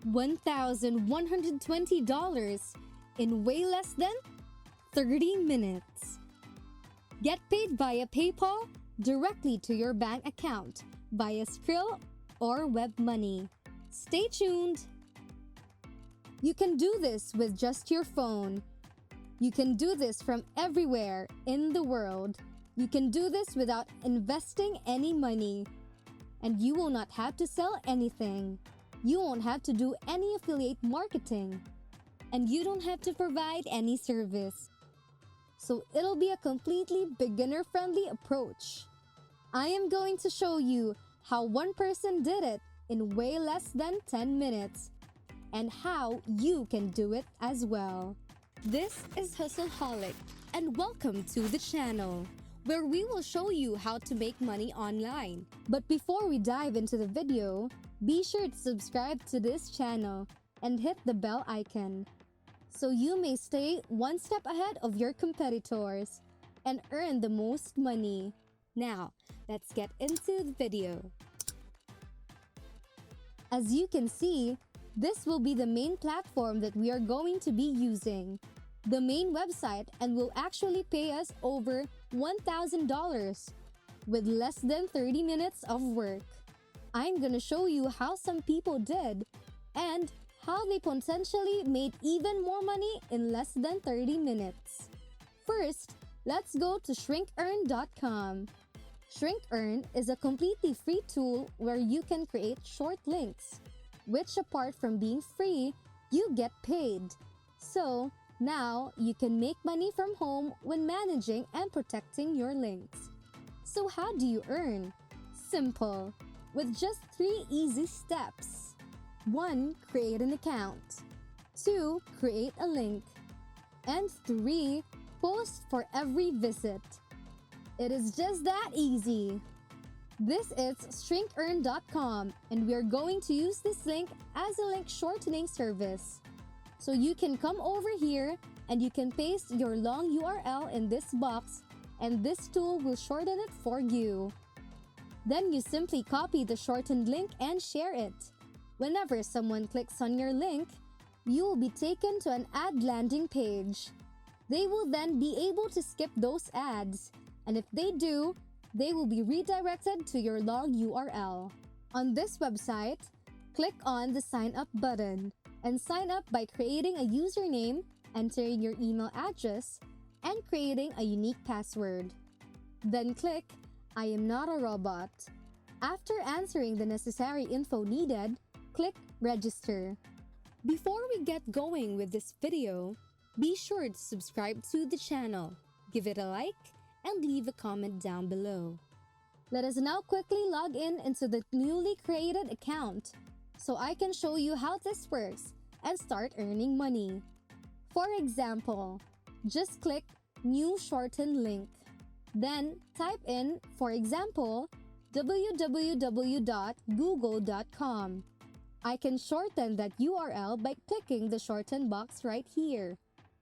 $1,120 in way less than 30 minutes. Get paid via PayPal directly to your bank account via Skrill or WebMoney. Stay tuned! You can do this with just your phone. You can do this from everywhere in the world. You can do this without investing any money. And you will not have to sell anything. You won't have to do any affiliate marketing. And you don't have to provide any service. So it'll be a completely beginner-friendly approach. I am going to show you how one person did it in way less than 10 minutes and how you can do it as well. This is Hustleaholic and welcome to the channel, where we will show you how to make money online. But before we dive into the video, be sure to subscribe to this channel and hit the bell icon so you may stay one step ahead of your competitors and earn the most money. Now, let's get into the video. As you can see, this will be the main platform that we are going to be using, the main website, and will actually pay us over $1,000 with less than 30 minutes of work. I'm gonna show you how some people did and how they potentially made even more money in less than 30 minutes. First, let's go to ShrinkEarn.com. ShrinkEarn is a completely free tool where you can create short links, which apart from being free, you get paid. So, now you can make money from home when managing and protecting your links. So how do you earn? Simple, with just 3 easy steps. 1. Create an account. 2. Create a link. And 3. Post for every visit. It is just that easy. This is ShrinkEarn.com and we are going to use this link as a link shortening service. So you can come over here and you can paste your long URL in this box and this tool will shorten it for you. Then you simply copy the shortened link and share it. Whenever someone clicks on your link, you will be taken to an ad landing page. They will then be able to skip those ads, and if they do, they will be redirected to your long URL. On this website, click on the Sign Up button and sign up by creating a username, entering your email address, and creating a unique password. Then click I am not a robot. After answering the necessary info needed, click Register. Before we get going with this video, be sure to subscribe to the channel, give it a like, and leave a comment down below. Let us now quickly log in into the newly created account so I can show you how this works and start earning money. For example, just click New Shortened Link. Then type in, for example, www.google.com. I can shorten that URL by clicking the shorten box right here.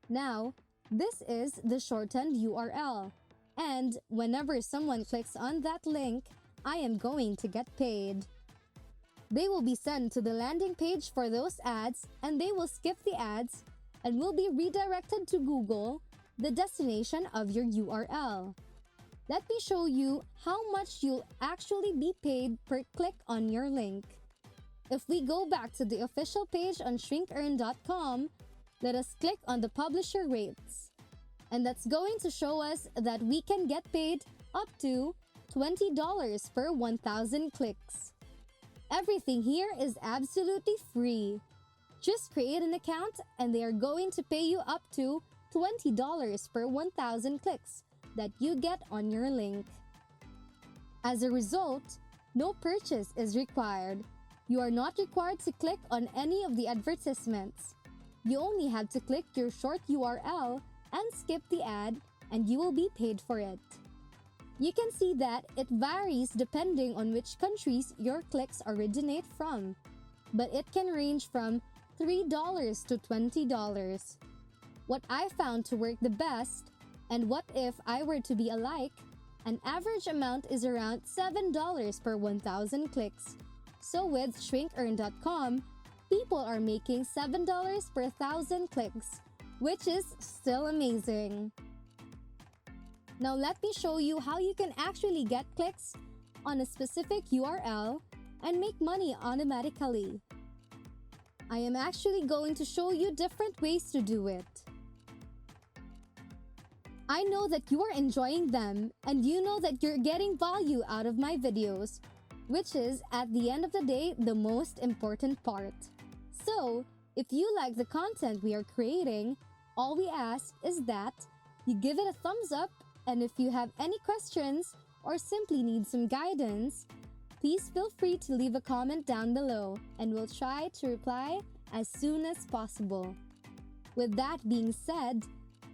Now, this is the shortened URL. And whenever someone clicks on that link, I am going to get paid. They will be sent to the landing page for those ads and they will skip the ads and will be redirected to Google, the destination of your URL. Let me show you how much you'll actually be paid per click on your link. If we go back to the official page on ShrinkEarn.com, let us click on the publisher rates. And that's going to show us that we can get paid up to $20 per 1,000 clicks. Everything here is absolutely free. Just create an account and they are going to pay you up to $20 per 1,000 clicks that you get on your link. As a result, no purchase is required. You are not required to click on any of the advertisements. You only have to click your short URL and skip the ad and you will be paid for it. You can see that it varies depending on which countries your clicks originate from, but it can range from $3 to $20. What I found to work the best, and what if I were to be alike, an average amount is around $7 per 1,000 clicks. So with ShrinkEarn.com, people are making $7 per 1,000 clicks, which is still amazing. Now let me show you how you can actually get clicks on a specific URL and make money automatically. I am actually going to show you different ways to do it. I know that you are enjoying them and you know that you're getting value out of my videos, which is, at the end of the day, the most important part. So, if you like the content we are creating, all we ask is that you give it a thumbs up, and if you have any questions or simply need some guidance, please feel free to leave a comment down below and we'll try to reply as soon as possible. With that being said,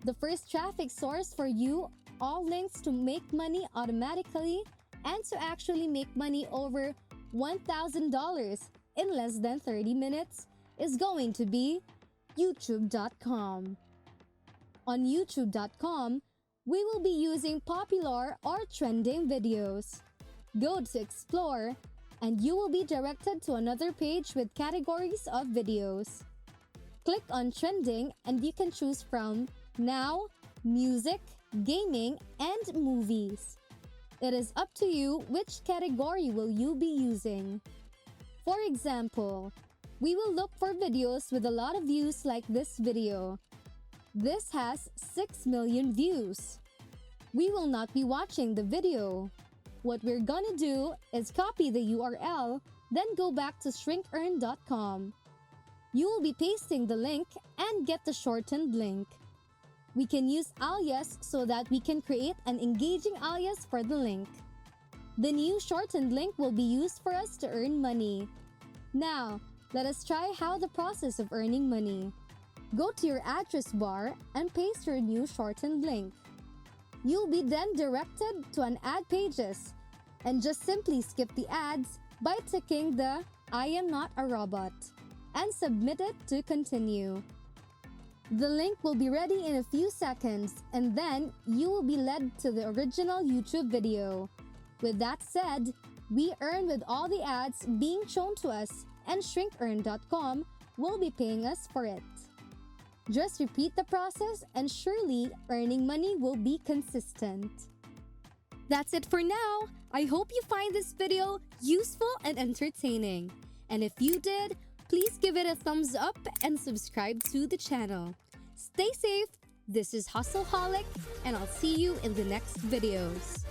the first traffic source for you, all links to make money automatically and to actually make money over $1,000 in less than 30 minutes is going to be YouTube.com. On YouTube.com, we will be using popular or trending videos. Go to Explore and you will be directed to another page with categories of videos. Click on Trending and you can choose from Now, Music, Gaming, and Movies. It is up to you which category will you be using. For example, we will look for videos with a lot of views like this video. This has 6 million views. We will not be watching the video. What we're gonna do is copy the URL, then go back to shrinkearn.com. You will be pasting the link and get the shortened link. We can use alias so that we can create an engaging alias for the link. The new shortened link will be used for us to earn money. Now, let us try how the process of earning money. Go to your address bar and paste your new shortened link. You'll be then directed to an ad pages and just simply skip the ads by ticking the I am not a robot and submit it to continue. The link will be ready in a few seconds and then you will be led to the original YouTube video. With that said, we earn with all the ads being shown to us and shrinkearn.com will be paying us for it. Just repeat the process and surely earning money will be consistent. That's it for now. I hope you find this video useful and entertaining. And if you did, please give it a thumbs up and subscribe to the channel. Stay safe. This is Hustleaholic and I'll see you in the next videos.